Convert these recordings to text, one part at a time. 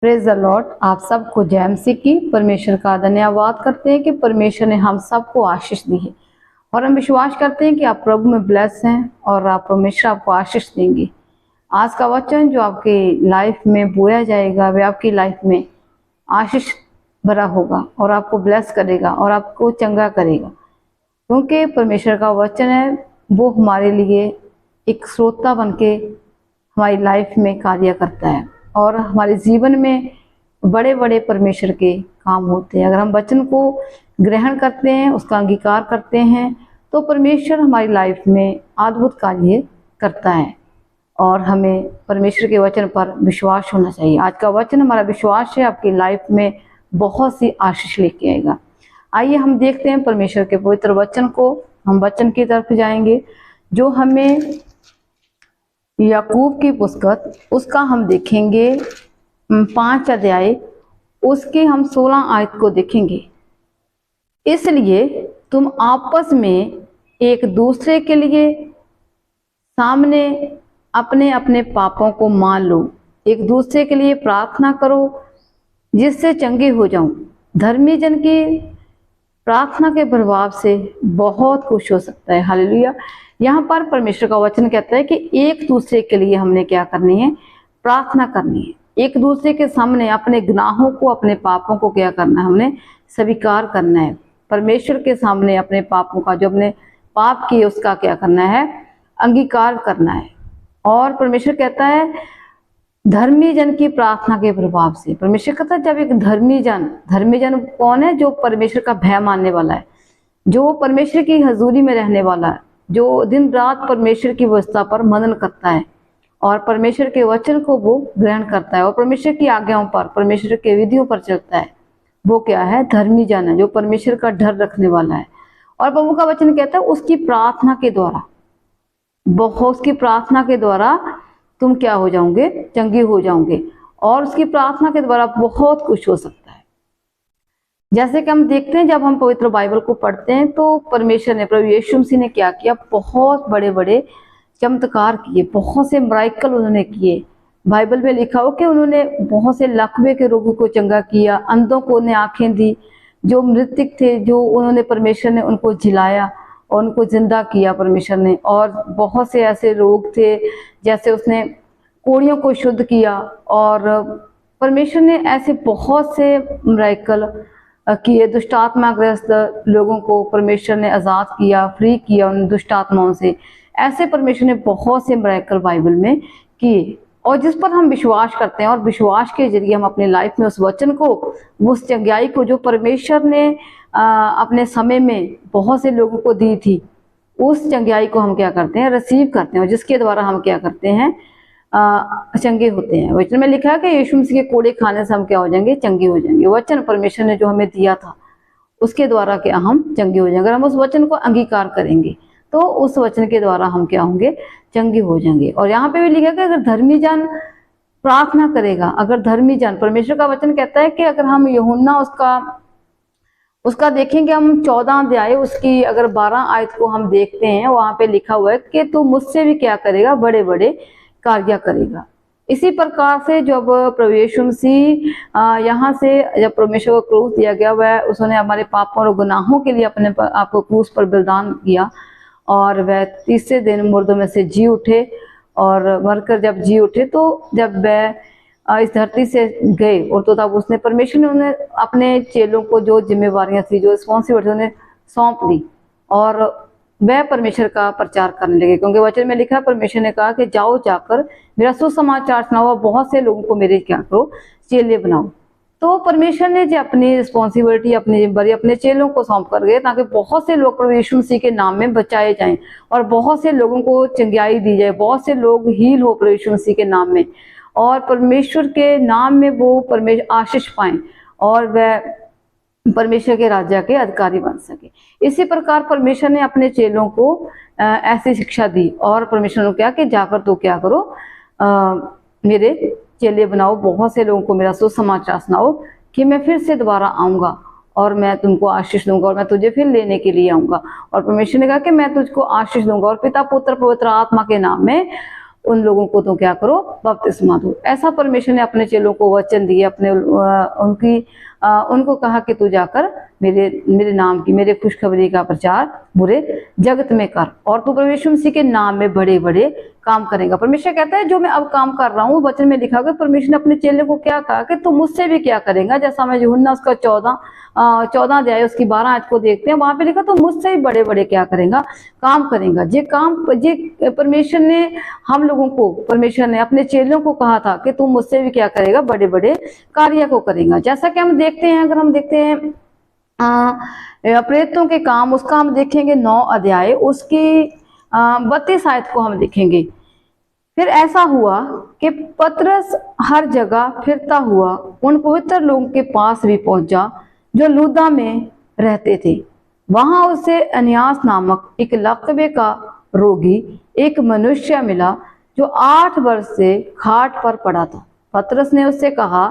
Praise the Lord. आप सबको जय मसीह की। परमेश्वर का धन्यवाद करते हैं कि परमेश्वर ने हम सबको आशीष दी है और हम विश्वास करते हैं कि आप प्रभु में ब्लेस हैं और आप परमेश्वर आपको आशीष देंगे। आज का वचन जो आपकी लाइफ में बोया जाएगा वह आपकी लाइफ में आशीष भरा होगा और आपको ब्लेस करेगा और आपको चंगा करेगा, क्योंकि परमेश्वर का वचन है वो हमारे लिए एक श्रोता बनके हमारी लाइफ में कार्य करता है और हमारे जीवन में बड़े बड़े परमेश्वर के काम होते हैं। अगर हम वचन को ग्रहण करते हैं, उसका अंगीकार करते हैं, तो परमेश्वर हमारी लाइफ में अद्भुत कार्य करता है और हमें परमेश्वर के वचन पर विश्वास होना चाहिए। आज का वचन हमारा विश्वास है आपकी लाइफ में बहुत सी आशीष लेके आएगा। आइए हम देखते हैं परमेश्वर के पवित्र वचन को। हम वचन की तरफ जाएंगे जो हमें याकूब की पुस्तक उसका हम देखेंगे 5 अध्याय, उसके हम 16 आयत को देखेंगे। इसलिए तुम आपस में एक दूसरे के लिए सामने अपने अपने पापों को मान लो, एक दूसरे के लिए प्रार्थना करो जिससे चंगे हो जाऊं। धर्मी जन की प्रार्थना के प्रभाव से बहुत कुछ हो सकता है। हालेलुया। यहाँ पर परमेश्वर का वचन कहता है कि एक दूसरे के लिए हमने क्या करनी है, प्रार्थना करनी है। एक दूसरे के सामने अपने गुनाहों को, अपने पापों को क्या करना है, हमने स्वीकार करना है। परमेश्वर के सामने अपने पापों का, जो अपने पाप किए उसका क्या करना है, अंगीकार करना है। और परमेश्वर कहता है धर्मी जन की प्रार्थना के प्रभाव से, परमेश्वर कहता है जब एक धर्मी जन कौन है, जो परमेश्वर का भय मानने वाला है, जो परमेश्वर की हजूरी में रहने वाला है, जो दिन रात परमेश्वर की व्यवस्था पर मनन करता है और परमेश्वर के वचन को वो ग्रहण करता है और परमेश्वर की आज्ञाओं पर, परमेश्वर के विधियों पर चलता है, वो क्या है, धर्मी जन है, जो परमेश्वर का डर रखने वाला है। और प्रभु का वचन कहता है उसकी प्रार्थना के द्वारा, उसकी प्रार्थना के द्वारा तुम क्या हो जाओगे, चंगे हो जाओगे। और उसकी प्रार्थना के द्वारा बहुत कुछ हो सकता है। जैसे कि हम देखते हैं जब हम पवित्र बाइबल को पढ़ते हैं तो परमेश्वर ने, प्रभु यीशु मसीह ने क्या किया, बहुत बड़े बड़े चमत्कार किए, बहुत से मिरेकल उन्होंने किए। बाइबल में लिखा हो कि उन्होंने बहुत से लकवे के रोगों को चंगा किया, अंधों को उन्हें आंखें दी, जो मृतक थे जो उन्होंने, परमेश्वर ने उनको जिलाया और उनको जिंदा किया परमेश्वर ने। और बहुत से ऐसे रोग थे, जैसे उसने कोढ़ियों को शुद्ध किया और परमेश्वर ने ऐसे बहुत से मिरेकल किए। दुष्ट आत्माग्रस्त लोगों को परमेश्वर ने आज़ाद किया, फ्री किया उन दुष्ट आत्माओं से। ऐसे परमेश्वर ने बहुत से मिरेकल बाइबल में किए और जिस पर हम विश्वास करते हैं और विश्वास के जरिए हम अपनी लाइफ में उस वचन को, उस चंगाई को जो परमेश्वर ने अपने समय में बहुत से लोगों को दी थी, उस चंगाई को हम क्या करते हैं, रिसीव करते हैं और जिसके द्वारा हम क्या करते हैं, चंगे होते हैं। वचन में लिखा है कि यीशु मसीह के कोड़े खाने से हम क्या हो जाएंगे, चंगे हो जाएंगे। वचन परमेश्वर ने जो हमें दिया था उसके द्वारा क्या हम चंगे हो जाएंगे। अगर हम उस वचन को अंगीकार करेंगे तो उस वचन के द्वारा हम क्या होंगे, चंगे हो जाएंगे। और यहाँ पे भी लिखा है कि अगर धर्मी जन प्रार्थना करेगा, अगर धर्मी जन, परमेश्वर का वचन कहता है कि अगर हम यूहन्ना उसका देखेंगे, हम 14 अध्याय उसकी अगर 12 आयत को हम देखते हैं, वहां पे लिखा हुआ है कि तू मुझसे भी क्या करेगा, बड़े बड़े कार्य करेगा। इसी प्रकार से जब प्रभु यीशु मसीह यहाँ से जब परमेश्वर को क्रूस दिया गया, वह उसने हमारे पापों और गुनाहों के लिए अपने आप को क्रूस पर बलिदान किया और वह तीसरे दिन मुर्दों में से जी उठे और मरकर जब जी उठे, तो जब वह इस धरती से गए और तो तब उसने, परमेश्वर ने उन्हें अपने चेलों को जो जिम्मेवारियां थी, जो रिस्पॉन्सिबिलिटी उन्हें सौंप दी और वह परमेश्वर का प्रचार करने लगे। क्योंकि वचन में लिखा, परमेश्वर ने कहा कि जाओ, जाकर मेरा सुसमाचार सुनाओ, बहुत से लोगों को मेरे क्या करो, चेले बनाओ। तो परमेश्वर ने जो अपनी रिस्पॉन्सिबिलिटी, अपनी जिम्मेदारी अपने चेलों को सौंप कर गए, ताकि बहुत से लोग प्रभु यीशु मसीह के नाम में बचाए जाएं और बहुत से लोगों को चंगाई दी जाए, बहुत से लोग हील हो प्रभु यीशु मसीह के नाम में और परमेश्वर के नाम में वो परमेश्वर आशीष पाएं और वह परमेश्वर के राज्य के अधिकारी बन सके। इसी प्रकार परमेश्वर ने अपने चेलों को ऐसी शिक्षा दी और परमेश्वर ने क्या कि जाकर तो क्या करो, मेरे चेले बनाओ, बहुत से लोगों को मेरा सुसमाचार सुनाओ कि मैं फिर से दोबारा आऊँगा और मैं तुमको आशीष दूंगा और मैं तुझे फिर लेने के लिए आऊँगा। और परमेश्वर ने कहा कि मैं तुझको आशीष दूंगा और पिता, पुत्र, पवित्र आत्मा के नाम में उन लोगों को तो क्या करो, बपतिस्मा दो। ऐसा परमेश्वर ने अपने चेलों को वचन दिए, अपने उनको कहा कि तू जाकर मेरे नाम की, मेरे खुशखबरी का प्रचार पूरे जगत में कर, और तू परमेश्वर मसीह के नाम में बड़े बड़े काम करेगा। परमेश्वर कहता है जो मैं अब काम कर रहा हूँ, वचन में लिखा गया, परमेश्वर ने अपने चेले को क्या कहा कि तू मुझसे भी क्या करेगा। जैसा मैं यूहन्ना उसका 14 अध्याय उसकी 12 आयत को देखते हैं, वहां पे लिखा तो मुझसे भी बड़े बड़े क्या करेगा, काम करेगा। जे परमेश्वर ने हम लोगों को, परमेश्वर ने अपने चेलों को कहा था कि तू मुझसे भी क्या करेगा, बड़े बड़े कार्य को करेगा। जैसा कि हम देखते हैं, अगर हम देखते हैं प्रेरितों के काम, उसका हम देखेंगे 9 अध्याय उसकी 32 आयत को हम देखेंगे। फिर ऐसा हुआ कि पतरस हर जगह फिरता हुआ उन पवित्र लोगों के पास भी पहुंचा जो लुद्दा में रहते थे। वहां उसे अनियास नामक एक लकबे का रोगी एक मनुष्य मिला जो 8 वर्ष से खाट पर पड़ा था। पतरस ने उससे कहा,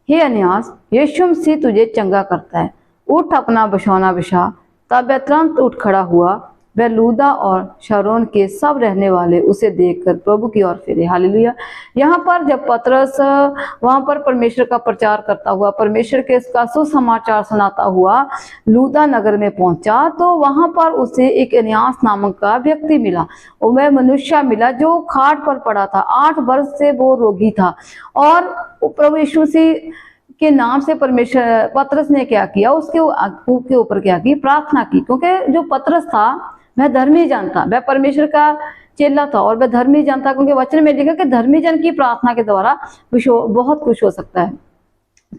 हे अनियास, यीशु मसीह तुझे चंगा करता है, उठ अपना बिछौना बिछा। तब वह तुरंत उठ खड़ा हुआ। वह लूदा और शारोन के सब रहने वाले उसे देखकर प्रभु की ओर फिरे। हालेलुया। यहाँ पर जब पतरस वहां पर परमेश्वर का प्रचार करता हुआ, परमेश्वर के इसका सुसमाचार सुनाता हुआ लूदा नगर में पहुंचा, तो वहां पर उसे एक अनियास नामक का व्यक्ति मिला, और वह मनुष्य मिला जो खाट पर पड़ा था। 8 वर्ष से वो रोगी था, और प्रभु यीशु मसीह के नाम से परमेश्वर, पतरस ने क्या किया, उसके ऊपर क्या की, प्रार्थना की। क्योंकि जो पतरस था वह धर्मी जन था, वह परमेश्वर का चेला था, और वह धर्मी जन था, क्योंकि वचन में लिखा कि धर्मी जन की प्रार्थना के द्वारा बहुत कुछ हो सकता है।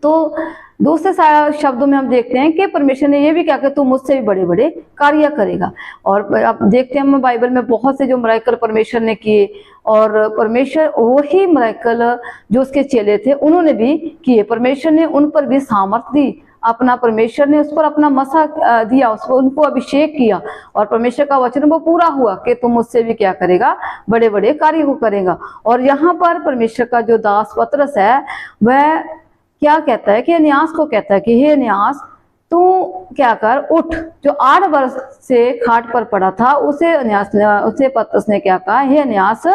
तो दूसरे शब्दों में हम देखते हैं कि परमेश्वर ने यह भी कहा कि तू मुझसे भी बड़े बड़े कार्य करेगा। और आप देखते हैं हम बाइबल में बहुत से जो मिरेकल परमेश्वर ने किए, और परमेश्वर वही मिरेकल जो उसके चेले थे उन्होंने भी किए। परमेश्वर ने उन पर भी सामर्थ दी, अपना परमेश्वर ने उस पर अपना मसा दिया, उसको उनको अभिषेक किया, और परमेश्वर का वचन वो पूरा हुआ कि तुम मुझसे भी क्या करेगा, बड़े बड़े कार्य को करेगा। और यहाँ पर परमेश्वर का जो दास पतरस है, वह क्या कहता है कि अनियास को कहता है कि हे अनियास, तू क्या कर, उठ। जो 8 वर्ष से खाट पर पड़ा था, उसे पतरस ने क्या कहा, हे अनियास,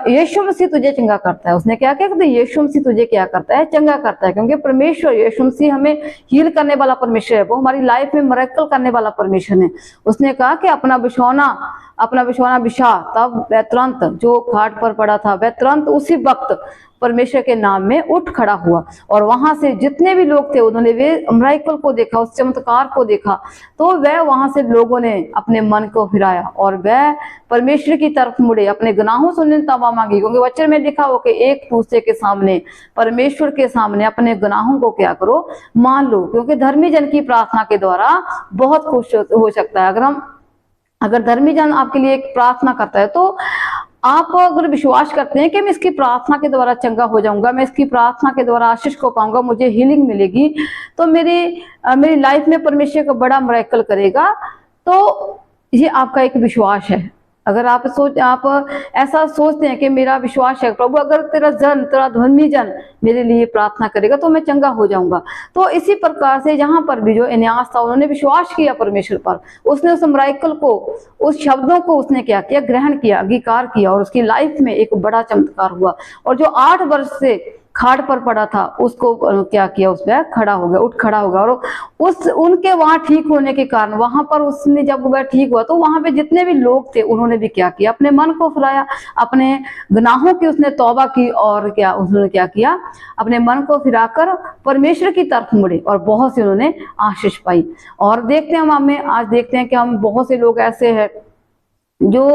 यीशु मसीह तुझे चंगा करता है। उसने क्या किया, तो यीशु मसीह तुझे क्या करता है, चंगा करता है। क्योंकि परमेश्वर यीशु मसीह हमें हील करने वाला परमेश्वर है, वो हमारी लाइफ में मिरेकल करने वाला परमेश्वर है। उसने कहा कि अपना बिछौना बिछा। तब वह तुरंत, जो खाट पर पड़ा था, वह तुरंत उसी वक्त परमेश्वर के नाम में उठ खड़ा हुआ। और वहां से जितने भी लोग थे, उन्होंने वे मिरेकल को देखा, उस चमत्कार को देखा, तो वह वहां से लोगों ने अपने मन को फिराया और वह परमेश्वर की तरफ मुड़े, अपने गुनाहों से तौबा मांगी। क्योंकि वचन में लिखा हो कि एक दूसरे के सामने, परमेश्वर के सामने अपने गुनाहों को क्या करो, मान लो। क्योंकि धर्मी जन की प्रार्थना के द्वारा बहुत कुछ हो सकता है। अगर धर्मी जन आपके लिए एक प्रार्थना करता है, तो आप अगर विश्वास करते हैं कि मैं इसकी प्रार्थना के द्वारा चंगा हो जाऊंगा, मैं इसकी प्रार्थना के द्वारा आशीष को पाऊंगा, मुझे हीलिंग मिलेगी, तो मेरी लाइफ में परमेश्वर का बड़ा मिरेकल करेगा, तो ये आपका एक विश्वास है। अगर आप ऐसा सोचते हैं कि मेरा विश्वास है प्रभु, अगर तेरा धर्मी जन मेरे लिए प्रार्थना करेगा तो मैं चंगा हो जाऊंगा। तो इसी प्रकार से यहाँ पर भी जो एनियास था, उन्होंने विश्वास किया परमेश्वर पर, उसने उस मिरेकल को, उस शब्दों को उसने क्या किया, ग्रहण किया, अंगीकार किया, और उसकी लाइफ में एक बड़ा चमत्कार हुआ। और जो 8 वर्ष से खाट पर पड़ा था, उसको क्या किया, उस पर खड़ा हो गया, उठ खड़ा हो गया। और उनके वहां ठीक होने के कारण, वहां पर उसने जब वह ठीक हुआ, तो वहां पे जितने भी लोग थे, उन्होंने भी क्या किया, अपने मन को फिराया, अपने गुनाहों की उसने तौबा की, और क्या उन्होंने क्या किया, अपने मन को फिराकर परमेश्वर की तरफ मुड़े, और बहुत से उन्होंने आशीष पाई। और देखते हैं हम आज देखते हैं कि हम बहुत से लोग ऐसे हैं जो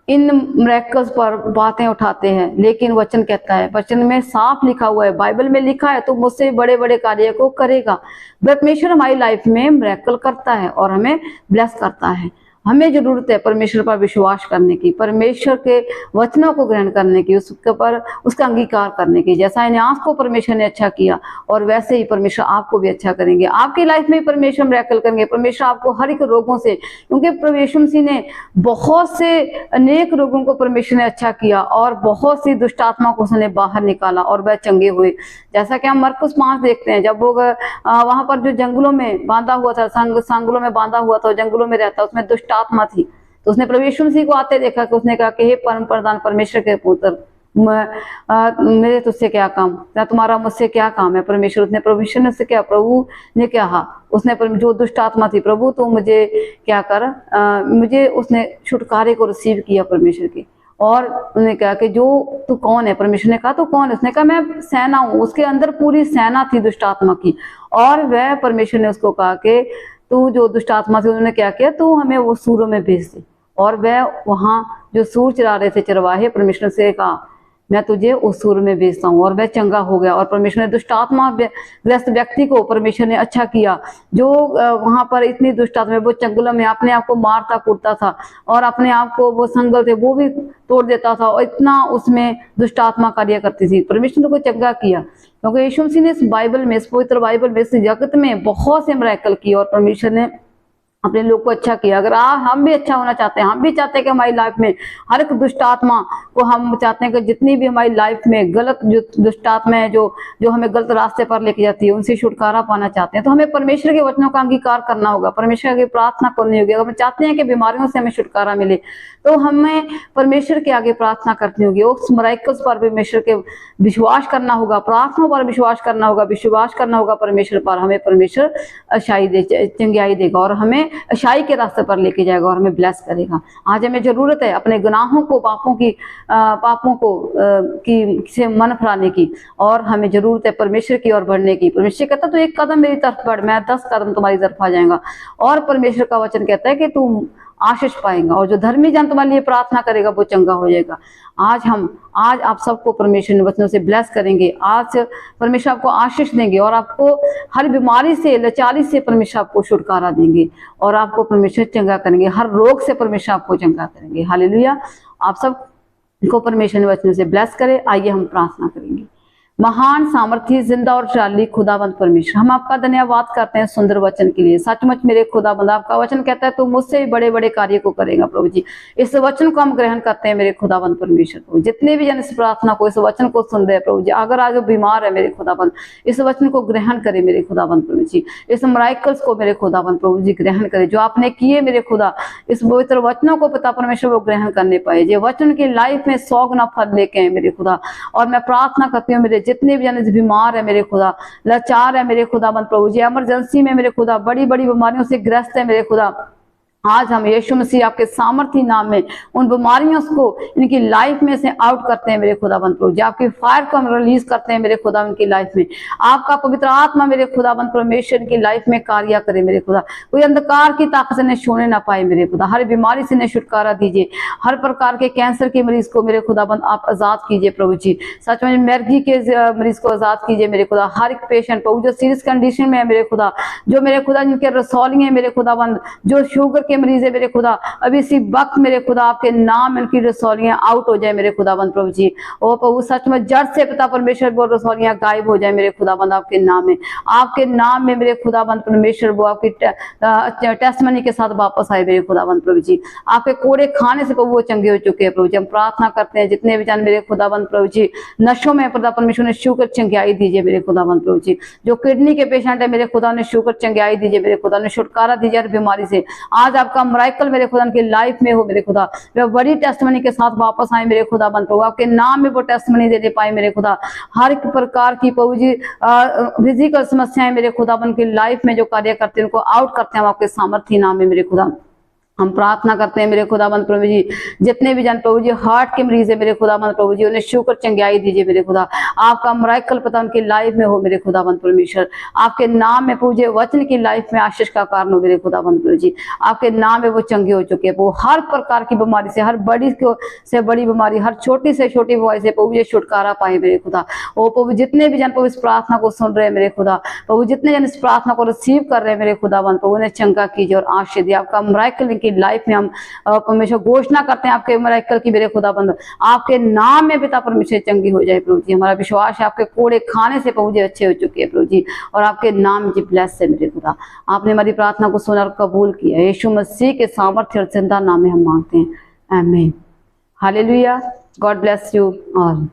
इन मिरेकल्स पर बातें उठाते हैं, लेकिन वचन कहता है, वचन में साफ लिखा हुआ है, बाइबल में लिखा है, तो मुझसे बड़े बड़े कार्य को करेगा। परमेश्वर हमारी लाइफ में मिरेकल करता है और हमें ब्लेस करता है। हमें जरूरत है परमेश्वर पर विश्वास करने की, परमेश्वर के वचनों को ग्रहण करने की, उसके पर उसका अंगीकार करने की। जैसा एनियास को परमेश्वर ने अच्छा किया, और वैसे ही परमेश्वर आपको भी अच्छा करेंगे। आपकी लाइफ में परमेश्वर मिरेकल करेंगे। परमेश्वर आपको हर एक रोगों से, क्योंकि प्रभु यीशु मसीह ने बहुत से अनेक रोगों को परमेश्वर ने अच्छा किया, और बहुत सी दुष्ट आत्मा को उसने बाहर निकाला, और वह चंगे हुए। जैसा कि हम मरकुस 5 देखते हैं, जब वो वहां पर जो जंगलों में बांधा हुआ था, सांगलों में बांधा हुआ था, जंगलों में रहता, उसमें दुष्ट आत्मा थी, तो उसने प्रभु यीशु मसीह को आते देखा कि उसने कहा कि हे परम प्रधान परमेश्वर के पुत्र, मेरे तुझसे क्या काम, या तुम्हारा मुझसे क्या काम है परमेश्वर। उसने प्रभु यीशु से क्या, प्रभु ने कहा, उसने जो दुष्ट आत्मा थी, प्रभु तो मुझे क्या कर, मुझे उसने छुटकारे को रिसीव किया परमेश्वर की। और उन्होंने कहा कि जो तू कौन है, परमेश्वर ने कहा तो कौन है, उसने कहा मैं सेना हूँ। उसके अंदर पूरी सेना थी दुष्ट आत्मा की। और वह परमेश्वर ने उसको कहा कि तू जो दुष्ट आत्मा थी, उन्होंने क्या किया, तू हमें वो सूरों में भेज दे। और वह वहां जो सूर चरा रहे थे चरवाहे, परमेश्वर से कहा मैं तुझे उस सूर में भेजता हूँ। और वह चंगा हो गया। और परमेश्वर ने दुष्ट आत्मा ग्रस्त व्यक्ति को परमेश्वर ने अच्छा किया, जो वहां पर इतनी दुष्ट आत्मा, वो जंगलों में अपने आप को मारता कूटता था और अपने आप को वो संगल थे वो भी तोड़ देता था, और इतना उसमें दुष्ट आत्मा कार्य करती थी। परमेश्वर ने को चंगा किया, क्योंकि यीशु मसीह ने इस बाइबल में, इस पवित्र बाइबल में, इस जगत में बहुत से मिरेकल किए और परमेश्वर ने अपने लोग को अच्छा किया। अगर हम भी अच्छा होना चाहते हैं, हम भी चाहते हैं कि हमारी लाइफ में हर एक दुष्ट आत्मा को, हम चाहते हैं कि जितनी भी हमारी लाइफ में गलत जो दुष्ट आत्मा है, जो हमें गलत रास्ते पर लेके जाती है, उनसे छुटकारा पाना चाहते हैं, तो हमें परमेश्वर के वचनों का अंगीकार करना होगा, परमेश्वर की प्रार्थना करनी होगी। अगर हम चाहते हैं कि बीमारियों से हमें छुटकारा मिले, तो हमें परमेश्वर के आगे प्रार्थना करनी होगी। उस मिरेकल्स पर परमेश्वर के विश्वास करना होगा, प्रार्थना पर विश्वास करना होगा, विश्वास करना होगा परमेश्वर पर। हमें परमेश्वर चंगाई देगा और हमें अच्छाई के रास्ते पर लेके जाएगा और हमें ब्लेस करेगा। आज हमें जरूरत है अपने गुनाहों को, पापों को से मन फिराने की, और हमें जरूरत है परमेश्वर की ओर बढ़ने की। परमेश्वर कहता तो एक कदम मेरी तरफ बढ़, मैं 10 कदम तुम्हारी तरफ आ जाएगा। और परमेश्वर का वचन कहता है कि तुम आशीष पाएगा, और जो धर्मी जन तुम्हारे लिए प्रार्थना करेगा वो चंगा हो जाएगा। आज आप सबको परमेश्वर ने वचनों से ब्लेस करेंगे। आज परमेश्वर आपको आशीष देंगे और आपको हर बीमारी से, लाचारी से परमेश्वर आपको छुटकारा देंगे और आपको परमेश्वर चंगा करेंगे। हर रोग से परमेश्वर आपको चंगा करेंगे। हालेलुया। आप सबको परमेश्वर ने वचनों से ब्लेस करे। आइए हम प्रार्थना करेंगे। महान, सामर्थी, जिंदा और शाली खुदाबंद परमेश्वर, हम आपका धन्यवाद करते हैं सुंदर वचन के लिए। सचमुच मेरे खुदाबंद, आपका वचन कहता है तू मुझसे भी बड़े बड़े कार्य को करेगा प्रभु जी। इस वचन को हम ग्रहण करते हैं मेरे खुदाबंद परमेश्वर। प्रभु जितने भी जन इस प्रार्थना को, इस वचन को सुन रहे हैं प्रभु जी, अगर आज बीमार है मेरे खुदाबंद, इस वचन को ग्रहण करे मेरे खुदाबंद प्रभु जी। इस मिरेकल्स को मेरे खुदाबंद प्रभु जी ग्रहण करे, जो आपने किए मेरे खुदा, इस पवित्र वचनों को पिता परमेश्वर वो ग्रहण करने पाए, जो वचन की लाइफ में 100 गुना फल लेके आए मेरे खुदा। और मैं प्रार्थना करती हूँ मेरे जितने भी जन बीमार है मेरे खुदा, लाचार है मेरे खुदाबंद प्रभु जी, इमरजेंसी में मेरे खुदा बड़ी बड़ी बीमारियों से ग्रस्त है मेरे खुदा, आज हम यीशु मसीह आपके सामर्थी नाम में उन बीमारियों को इनकी लाइफ में से आउट करते हैं मेरे खुदाबंद प्रभु जी। आपकी फायर को हम रिलीज करते हैं मेरे खुदा उनकी लाइफ में। आपका पवित्र आत्मा मेरे खुदाबंद परमेश्वर की लाइफ में कार्य करे मेरे खुदा। कोई अंधकार की ताकत से इन्हें छूने ना पाए मेरे खुदा। हर बीमारी से इन्हें छुटकारा दीजिए। हर प्रकार के कैंसर के मरीज को मेरे खुदाबंद आप आजाद कीजिए प्रभु जी। सच में मर्गी के मरीज को आजाद कीजिए मेरे खुदा। हर एक पेशेंट प्रभु जो सीरियस कंडीशन में है मेरे खुदा, जो मेरे खुदा जिनके रसौली है मेरे खुदाबंद, जो शुगर मरीज है मेरे खुदा, अभी इसी वक्त मेरे खुदा आपके नाम इनकी रसौलियां आउट हो जाए मेरे खुदाबंद प्रभु जी। ओ प्रभु सच में जड़ से पिता परमेश्वर वो रसौलियां गायब हो जाए मेरे खुदाबंद आपके नाम में। आपके नाम में मेरे खुदाबंद परमेश्वर वो आपकी टेस्टमनी के साथ वापस आए मेरे खुदाबंद प्रभु जी। आपके कोड़े खाने से प्रभु वो चंगे हो चुके हैं प्रभु जी। हम प्रार्थना करते हैं जितने भी जान मेरे खुदाबंद प्रभु जी नशों में पिता परमेश्वर ने शुगर चंगाई दीजिए मेरे खुदाबंद प्रभु जी। जो किडनी के पेशेंट है मेरे खुदा ने शुगर चंगाई दीजिए मेरे खुदा ने, छुटकारा दीजिए हर बीमारी से। आज आपका मिरेकल मेरे खुदा की लाइफ में हो मेरे खुदा, वे बड़ी टेस्टमनी के साथ वापस आए मेरे खुदा बन प्रभु। आपके नाम में वो टेस्टमनी देने पाए मेरे खुदा। हर एक प्रकार की प्रभु जी फिजिकल समस्याएं मेरे खुदा बन की लाइफ में जो कार्य करते हैं उनको आउट करते हैं आपके सामर्थी नाम में मेरे खुदा। हम प्रार्थना करते हैं मेरे खुदाबंद प्रभु जी जितने भी जन प्रभु जी हार्ट के मरीज है मेरे खुदाबंद प्रभु जी, उन्हें शुगर चंगाई दीजिए मेरे खुदा। आपका मिरेकल पता उनकी लाइफ में हो मेरे खुदाबंद परमेश्वर। आपके नाम में प्रभु जी वचन की लाइफ में आशीष का कारण हो मेरे खुदाबंद प्रभु जी। आपके नाम में वो चंगे हो चुके हैं। वो हर प्रकार की बीमारी से, हर बड़ी से बड़ी बीमारी, हर छोटी से छोटी बीमारी से प्रभु जी छुटकारा पाए मेरे खुदा। ओ प्रभु जितने भी जन प्रभु इस प्रार्थना को सुन रहे हैं मेरे खुदा, प्रभु जितने जन इस प्रार्थना को रिसीव कर रहे हैं मेरे खुदाबंद प्रभु, उन्हें चंगा कीजिए और आशीष दिए। आपका मिरेकल की लाइफ में हम परमेश्वर घोषणा करते हैं आपके मिरेकल की मेरे खुदाबंद। आपके नाम में पिता परमेश्वर चंगी हो जाए प्रभु जी। हमारा विश्वास है आपके कोड़े खाने से प्रभु जी अच्छे हो चुके हैं प्रभु जी, और आपके नाम जी ब्लेस है मेरे खुदा। आपने हमारी प्रार्थना को सुना और कबूल किया। यीशु मसीह के सामर्थ्य और जिंदा नाम में हम मांगते हैं, आमीन। Hallelujah. God bless you all.